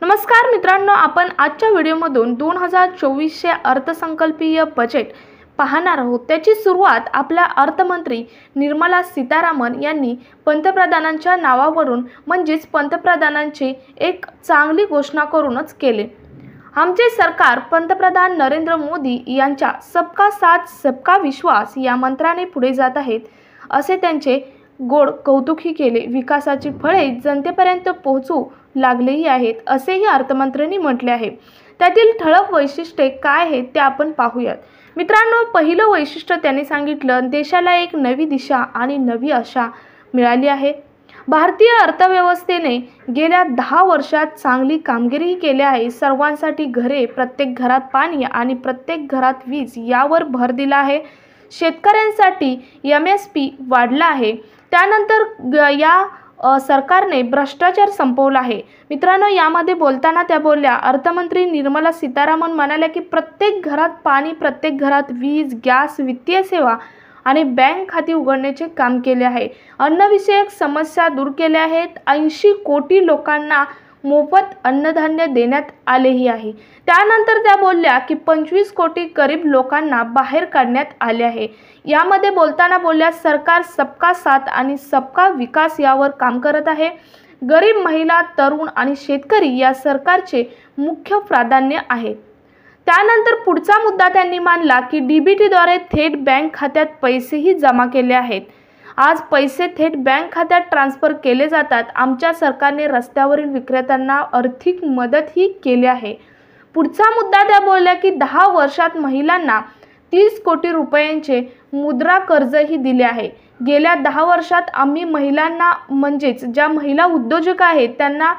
नमस्कार मित्रांनो, आपण आजच्या व्हिडिओमधून 2024चे अर्थसंकल्पीय बजेट पाहणार आहोत। त्याची सुरुवात आपल्या अर्थमंत्री निर्मला सीतारामन यांनी पंतप्रधानांच्या नावावरून म्हणजेच पंतप्रधानांची एक चांगली घोषणा करूनच केले। आमचे सरकार पंतप्रधान नरेंद्र मोदी यांच्या सबका साथ सबका विश्वास या मंत्राने पुढे जात आहेत असे त्यांचे गोड कौतुकही केले। विकासाची फळे जनतेपर्यंत पोहोचू लागलेही आहेत असेही अर्थमंत्र्यांनी म्हटले आहे। त्यातील ठळक वैशिष्ट्ये काय आहेत ते आपण पाहूयात। मित्रांनो, पहिलं वैशिष्ट्य त्यांनी सांगितलं, देशाला एक नवी दिशा आणि नवी आशा मिळाली आहे। भारतीय अर्थव्यवस्थेने गेल्या 10 वर्षात चांगली कामगिरी केली आहे। सर्वांसाठी घरे, प्रत्येक घरात पाणी आणि प्रत्येक घरात वीज यावर भर दिला आहे। शेतकऱ्यांसाठी MSP वाढला आहे। त्यानंतर या सरकारने भ्रष्टाचार संपवला आहे। मित्रांनो, यामध्ये बोलताना त्या बोलल्या, अर्थमंत्री निर्मला सीतारामन म्हणाल्या की प्रत्येक घरात पाणी, प्रत्येक घरात वीज, गॅस, वित्तीय सेवा आणि बँक खाती उघडण्याचे काम केले आहे। अन्नविषयक समस्या दूर केल्या आहेत। 80 कोटी लोकांना मोफत अन्नधान्य देण्यात आलेही आहे। त्यानंतर त्या बोलल्या की 25 कोटी गरीब लोकांना बाहेर काढण्यात आले आहे। यामध्ये बोलताना बोलल्या, सरकार सबका साथ आणि सबका विकास यावर काम करत आहे। गरीब महिला, तरुण आणि शेतकरी या सरकारचे मुख्य प्राधान्य आहे। त्यानंतर पुढचा मुद्दा त्यांनी मांडला की DBTद्वारे थेट बँक खात्यात पैसेही जमा केले आहेत। आज पैसे थेट बँक खात्यात ट्रान्सफर केले जातात। आमच्या सरकारने रस्त्यावरील विक्रेत्यांना आर्थिक मदतही केली आहे। पुढचा मुद्दा त्या बोलल्या की 10 वर्षात महिलांना 30 कोटी रुपयांचे मुद्रा कर्जही दिले आहे। गेल्या 10 वर्षात आम्ही महिलांना म्हणजेच ज्या महिला उद्योजक आहेत त्यांना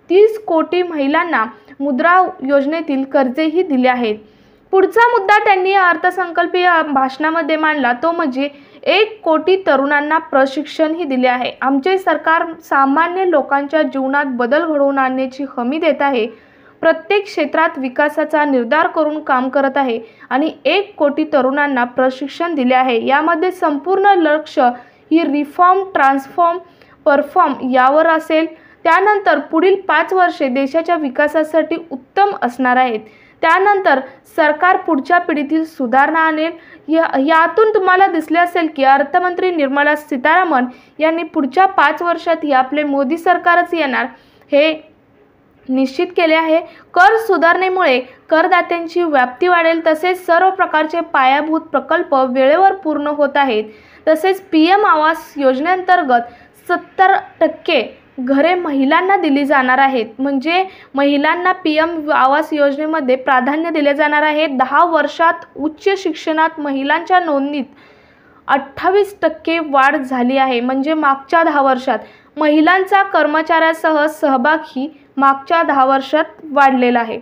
30 कोटी महिलांना मुद्रा योजनेतील कर्जेही दिले आहेत। पुढचा मुद्दा त्यांनी अर्थसंकल्पीय भाषणामध्ये मांडला तो म्हणजे 1 कोटी तरुणांना प्रशिक्षणही दिले आहे। आमचे सरकार सामान्य लोकांच्या जीवनात बदल घडवून आणण्याची हमी देत आहे। प्रत्येक क्षेत्रात विकासाचा निर्धार करून काम करत आहे आणि 1 कोटी तरुणांना प्रशिक्षण दिले आहे। यामध्ये संपूर्ण लक्ष ही रिफॉर्म, ट्रान्सफॉर्म, परफॉर्म यावर असेल। त्यानंतर पुढील 5 वर्षे देशाच्या विकासासाठी उत्तम असणार आहेत। त्यानंतर सरकार पुढच्या पिढीतील सुधारणा आणेल। यातून तुम्हाला दिसले असेल की अर्थमंत्री निर्मला सीतारामन यांनी पुढच्या 5 वर्षात आपले मोदी सरकारच येणार हे निश्चित केले आहे। कर सुधारणेमुळे करदात्यांची व्याप्ती वाढेल, तसेच सर्व प्रकारचे पायाभूत प्रकल्प वेळेवर पूर्ण होत आहेत। तसेच PM आवास योजनेअंतर्गत 70% घरे महिलांना दिली जाणार आहेत। म्हणजे महिलांना PM आवास योजनेमध्ये प्राधान्य दिले जाणार आहे। 10 वर्षात उच्च शिक्षणात महिलांच्या नोंदणीत 28% वाढ झाली आहे। म्हणजे मागच्या 10 वर्षात महिलांचा कर्मचाऱ्यासह सहभाग ही मागच्या 10 वर्षात वाढलेला आहे।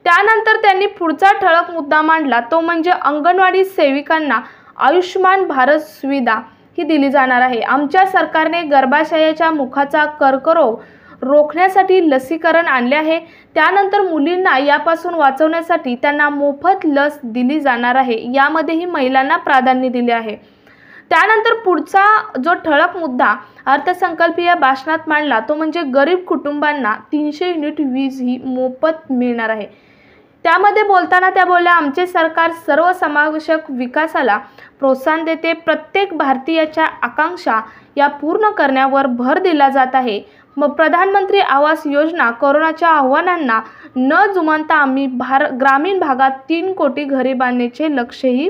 त्यानंतर त्यांनी पुढचा ठळक मुद्दा मांडला तो म्हणजे अंगणवाडी सेविकांना आयुष्मान भारत सुविधा ही दिली जाणार आहे। आमच्या सरकारने गर्भाशयाच्या मुखाचा कर्करोग रोखण्यासाठी लसीकरण आणले आहे। त्यानंतर मुलींना यापासून वाचवण्यासाठी त्यांना मोफत लस दिली जाणार आहे। यामध्येही महिलांना प्राधान्य दिले आहे। त्यानंतर पुढचा जो ठळक मुद्दा अर्थसंकल्पीय भाषणात मांडला तो म्हणजे गरीब कुटुंबांना 300 युनिट वीज ही मोफत मिळणार आहे। त्यामध्ये बोलताना त्या बोलल्या, आमचे सरकार सर्वसमावेशक विकासाला प्रोत्साहन देते। प्रत्येक भारतीयाच्या आकांक्षा या पूर्ण करण्यावर भर दिला जात आहे। प्रधानमंत्री आवास योजना कोरोनाच्या आव्हानांना न जुमानता आम्ही ग्रामीण भागात 3 कोटी घरे बांधण्याचे लक्ष्यही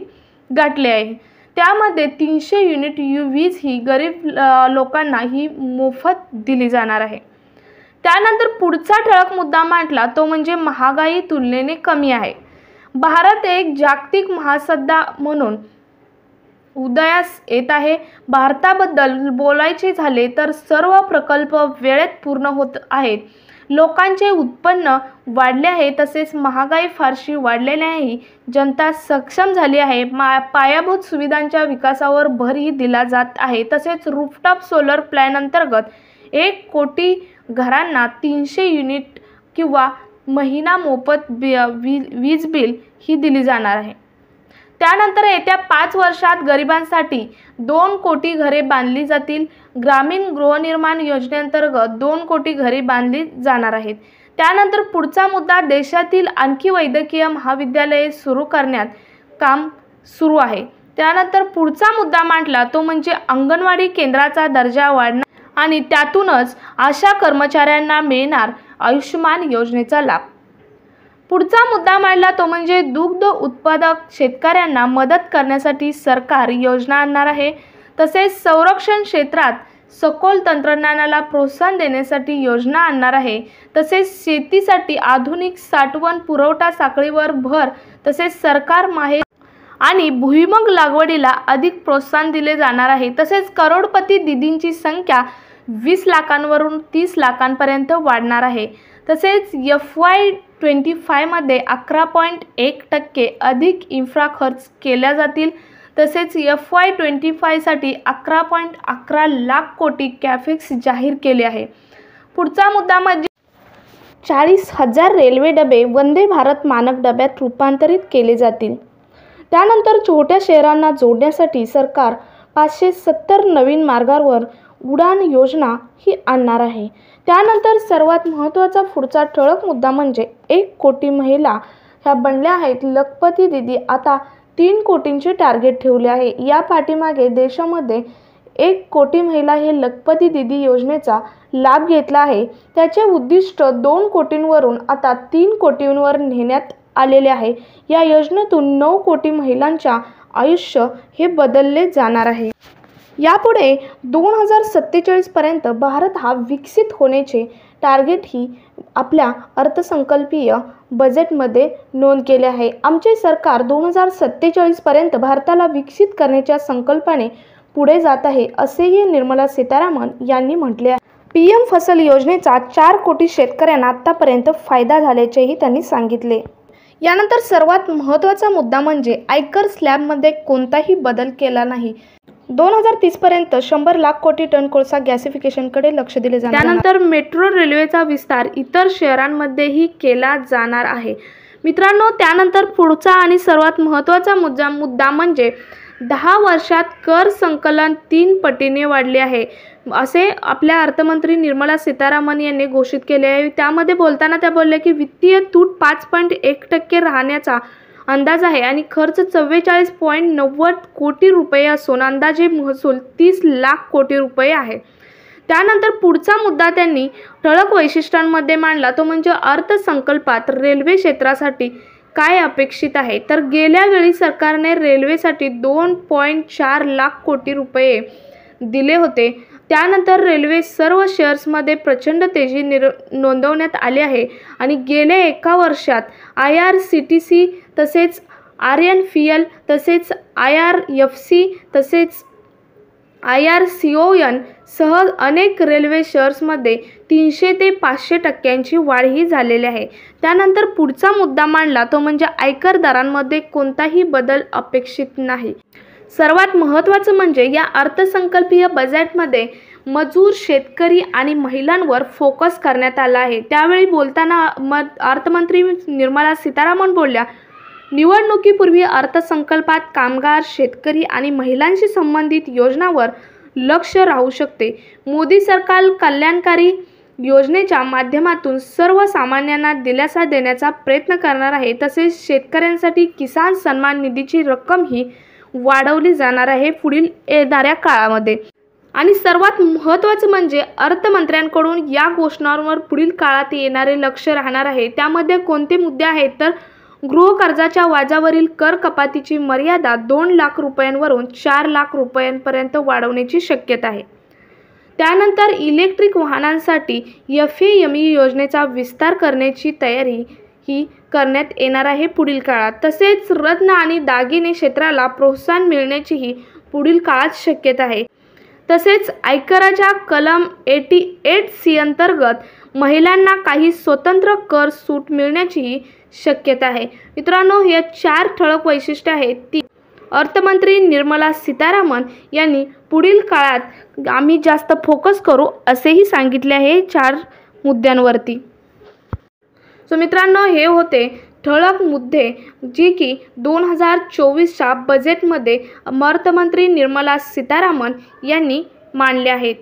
गाठले आहे। त्यामध्ये 300 युनिट वीज ही गरीब लोकांना ही मोफत दिली जाणार आहे। त्यानंतर पुढचा ठळक मुद्दा मांडला तो म्हणजे महागाई तुलनेने कमी आहे। भारत एक जागतिक महासत्ता म्हणून उदयास येत आहे। भारताबद्दल बोलायचे झाले तर सर्व प्रकल्प वेळेत पूर्ण होत आहेत। लोकांचे उत्पन्न वाढले आहे, तसेच महागाई फारशी वाढलेली नाही। जनता सक्षम झाली आहे। पायाभूत सुविधांच्या विकासावर भरही दिला जात आहे। तसेच रूफटॉप सोलर प्लॅन अंतर्गत 1 कोटी घरांना 300 युनिट किंवा महिना मोफत वीज बिल ही दिली जाणार आहे। त्यानंतर येत्या 5 वर्षात गरिबांसाठी 2 कोटी घरे बांधली जातील। ग्रामीण गृहनिर्माण योजनेअंतर्गत 2 कोटी घरे बांधली जाणार आहेत। त्यानंतर पुढचा मुद्दा, देशातील आणखी वैद्यकीय महाविद्यालये सुरू करण्यात काम सुरू आहे. त्यानंतर पुढचा मुद्दा मांडला तो म्हणजे अंगणवाडी केंद्राचा दर्जा वाढणार आणि त्यातूनच आशा कर्मचाऱ्यांना मिळणार आयुष्यमान योजनेचा लाभ. पुढचा मुद्दा मांडला तो म्हणजे दुग्ध उत्पादक शेतकऱ्यांना मदत करण्यासाठी सरकार योजना आणणार आहे. तसेच संरक्षण क्षेत्रात सखोल तंत्रज्ञानाला प्रोत्साहन देण्यासाठी योजना आणणार आहे. तसेच शेतीसाठी आधुनिक साठवण पुरवठा साखळीवर भर, तसेच सरकार माहे आणि भुईमूग लागवडीला अधिक प्रोत्साहन दिले जाणार आहे. तसेच करोडपती दीदींची संख्या 20 लाखांवरून 30 लाखांपर्यंत वाढणार आहे. तसेच FY25 मध्ये 11.1% अधिक इन्फ्रा खर्च केल्या जातील. तसेच FY25 साठी 11.11 लाख कोटी कॅपेक्स जाहीर केले आहे. पुढचा मुद्दा म्हणजे 40,000 रेल्वे डबे वंदे भारत मानक डब्यात रूपांतरित केले जातील. त्यानंतर छोट्या शहरांना जोडण्यासाठी सरकार 570 नवीन मार्गावर उडान योजना ही आणणार आहे. त्यानंतर सर्वात महत्त्वाचा पुढचा ठळक मुद्दा म्हणजे 1 कोटी महिला ह्या बनल्या आहेत लखपती दीदी. आता 3 कोटींचे टार्गेट ठेवले आहे. या पाठीमागे देशामध्ये 1 कोटी महिला हे लखपती दीदी योजनेचा लाभ घेतला आहे. त्याचे उद्दिष्ट 2 कोटींवरून आता 3 कोटींवर नेण्यात आलेले आहे. या योजनेतून 9 कोटी महिलांच्या आयुष्य हे बदलले जाणार आहे. यापुढे 2047 पर्यंत भारत हा विकसित होण्याचे टार्गेट ही आपल्या अर्थसंकल्पीय बजेटमध्ये नोंद केले आहे. आमचे सरकार 2047 पर्यंत भारताला विकसित करण्याच्या संकल्पाने पुढे जात आहे, असेही निर्मला सीतारामन यांनी म्हटले आहे. PM फसल योजनेचा 4 कोटी शेतकऱ्यांना आतापर्यंत फायदा झाल्याचेही त्यांनी सांगितले. यानंतर सर्वात महत्त्वाचा मुद्दा म्हणजे आयकर स्लॅबमध्ये कोणताही बदल केला नाही. 2030 पर्यंत 100 लाख कोटी टन कोळसा गॅसिफिकेशनकडे लक्ष दिले जाणार. त्यानंतर मेट्रो रेल्वेचा विस्तार इतर शहरांमध्येही केला जाणार आहे. मित्रांनो, त्यानंतर पुढचा आणि सर्वात महत्त्वाचा मुद्दा म्हणजे 10 वर्षात कर संकलन 3 पटीने वाढले आहे, असे आपल्या अर्थमंत्री निर्मला सीतारामन यांनी घोषित केले आहे. त्यामध्ये बोलताना त्या बोलल्या की वित्तीय तूट 5.1% राहण्याचा अंदाज आहे आणि खर्च 44.90 कोटी रुपये असून अंदाजे महसूल 30 लाख कोटी रुपये आहे. त्यानंतर पुढचा मुद्दा त्यांनी ठळक वैशिष्ट्यांमध्ये मांडला तो म्हणजे अर्थसंकल्पात रेल्वे क्षेत्रासाठी काय अपेक्षित आहे. तर गेल्या वेळी सरकारने रेल्वेसाठी 2.4 लाख कोटी रुपये दिले होते. त्यानंतर रेल्वे सर्व शेअर्समध्ये प्रचंड तेजी नोंदवण्यात आली आहे आणि गेल्या 1 वर्षात IRCTC तसेच RNFL तसेच IRFC तसेच IRCON सह अनेक रेल्वे शेअर्समध्ये 300 ते 500% वाढही झालेली आहे. त्यानंतर पुढचा मुद्दा मांडला तो म्हणजे आयकर दरांमध्ये कोणताही बदल अपेक्षित नाही. सर्वात महत्त्वाचं म्हणजे या अर्थसंकल्पीय बजेटमध्ये मजूर, शेतकरी आणि महिलांवर फोकस करण्यात आला आहे. त्यावेळी बोलताना अर्थमंत्री निर्मला सीतारामन बोलल्या, निवडणुकीपूर्वी अर्थसंकल्पात कामगार, शेतकरी आणि महिलांशी संबंधित योजनांवर लक्ष राहू शकते. मोदी सरकार कल्याणकारी योजनेच्या माध्यमातून सर्वसामान्यांना दिलासा देण्याचा प्रयत्न करणार आहे. तसेच शेतकऱ्यांसाठी किसान सन्मान निधीची रक्कमही वाढवली जाणार आहे पुढील येणाऱ्या काळामध्ये. आणि सर्वात महत्त्वाचं म्हणजे अर्थमंत्र्यांकडून या घोषणांवर पुढील काळात येणारे लक्ष राहणार आहे. त्यामध्ये कोणते मुद्दे आहेत तर गृहकर्जाच्या व्याजावरील कर कपातीची मर्यादा 2 लाख रुपयांवरून 4 लाख रुपयांपर्यंत वाढवण्याची शक्यता आहे. त्यानंतर इलेक्ट्रिक वाहनांसाठी FAME योजनेचा विस्तार करण्याची तयारी ही करण्यात येणार आहे पुढील काळात. तसेच रत्न आणि दागिने क्षेत्राला प्रोत्साहन मिळण्याचीही पुढील काळात शक्यता आहे. तसेच आयकराच्या कलम 88C अंतर्गत महिलांना काही स्वतंत्र कर सूट मिळण्याचीही शक्यता आहे. मित्रांनो, या 4 ठळक वैशिष्ट्ये आहेत ती अर्थमंत्री निर्मला सीतारामन यांनी पुढील काळात आम्ही जास्त फोकस करू असेही सांगितले आहे 4 मुद्द्यांवरती. सो मित्रांनो, हे होते ठळक मुद्दे जी की 2024च्या बजेटमध्ये अर्थमंत्री निर्मला सीतारामन यांनी मांडले आहेत.